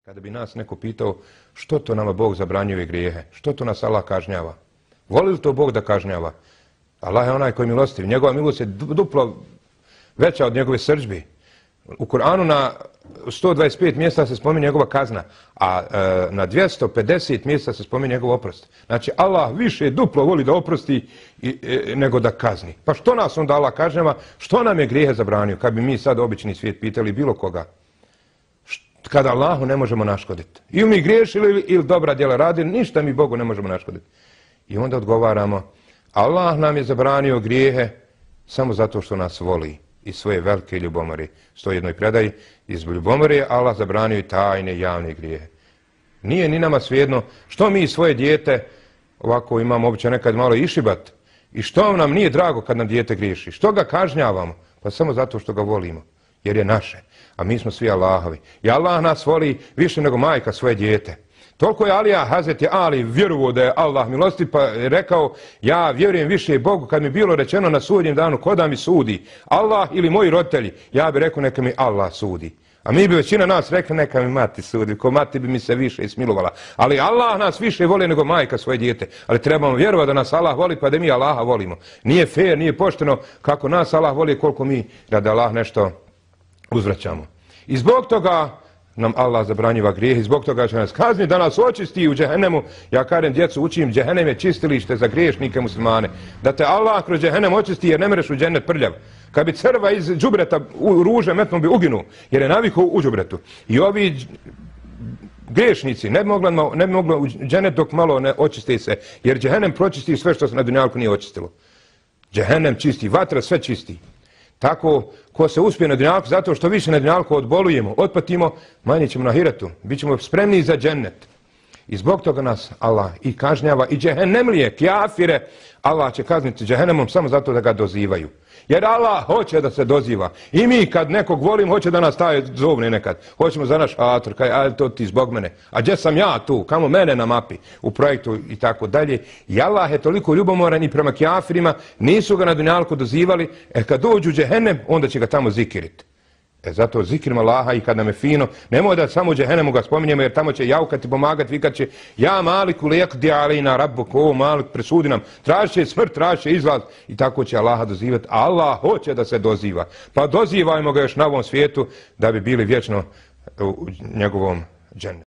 Kada bi nas neko pitao što to nama Bog zabranjuje grijehe, što to nas Allah kažnjava, voli li to Bog da kažnjava? Allah je onaj koji je milostiv, njegova milost je duplo veća od njegove srdžbi. U Kur'anu na 125 mjesta se spominje njegova kazna, a na 250 mjesta se spominje njegov oprost. Znači Allah više duplo voli da oprosti nego da kazni. Pa što nas onda Allah kažnjava? Što nam je grijehe zabranio? Kad bi mi sad obični svijet pitali bilo koga, kada Allahu ne možemo naškoditi. Ili mi griješili ili dobra djela radili, ništa mi Bogu ne možemo naškoditi. I onda odgovaramo, Allah nam je zabranio grijehe samo zato što nas voli iz svoje velike ljubomore. Stoji jednoj predaji, iz ljubomore je Allah zabranio i tajne javne grijehe. Nije ni nama svejedno što mi svoje dijete, ovako imamo običaj nekad malo išibat, i što nam nije drago kad nam dijete griješi. Što ga kažnjavamo? Pa samo zato što ga volimo, jer je naše. A mi smo svi Allahovi. I Allah nas voli više nego majka svoje dijete. Toliko je Alija, Hazreti Ali, vjerovao da je Allah milostiv, pa je rekao, ja vjerujem više Bogu. Kad mi bilo rečeno na sudnjem danu ko da mi sudi, Allah ili moji roditelji, ja bih rekao neka mi Allah sudi. A mi bi većina nas rekli neka mi mati sudi, ko mati bi mi se više ismilovala. Ali Allah nas više voli nego majka svoje dijete. Ali trebamo vjerovati da nas Allah voli pa da mi Allaha volimo. Nije fair, nije pošteno kako nas Allah voli koliko mi da Allah nešto uzvraćamo. I zbog toga nam Allah zabranjiva grijeh i zbog toga će nas kazniti da nas očisti u džehennemu. Ja kažem djecu, učim, džehennem je čistilište za griješnike muslimane. Da te Allah kroz džehennem očisti jer ne mereš u džennet prljav. Kad bi crva iz đubreta u ruže metnom bi uginuo jer je navikao u đubretu. I ovi griješnici ne bi mogli u džennet dok malo ne očiste se, jer džehennem pročisti sve što se na dunjalku nije očistilo. Džehennem čisti, vatra sve čisti. Tako, ko se uspije na dunjalku, zato što više na dunjalku odbolujemo, otpatimo, manje ćemo na ahiretu. Bićemo spremni za džennet. I zbog toga nas Allah i kažnjava i džehennemlije, kjafire, Allah će kazniti džehennemom samo zato da ga dozivaju. Jer Allah hoće da se doziva. I mi kad nekog volimo, hoće da nas taj zovne nekad. Hoćemo za naš ator, kaj, a to ti zbog mene. A gdje sam ja tu? Kamo mene na mapi? U projektu i tako dalje. I Allah je toliko ljubomoran i prema kjafirima, nisu ga na dunjalku dozivali. Kad dođu u džehennem, onda će ga tamo zikiriti. Zato zikrimo Allaha i kad nam je fino, nemoj da samo u džehennemu ga spominjemo jer tamo će jaukati, pomagati, vikat će ja Maliku lijeqdi alejna rabbuk, o Malik presudi nam, tražit će smrt, tražit će izlaz i tako će Allaha dozivati. A Allah hoće da se doziva. Pa dozivajmo ga još na ovom svijetu da bi bili vječno u njegovom džennetu.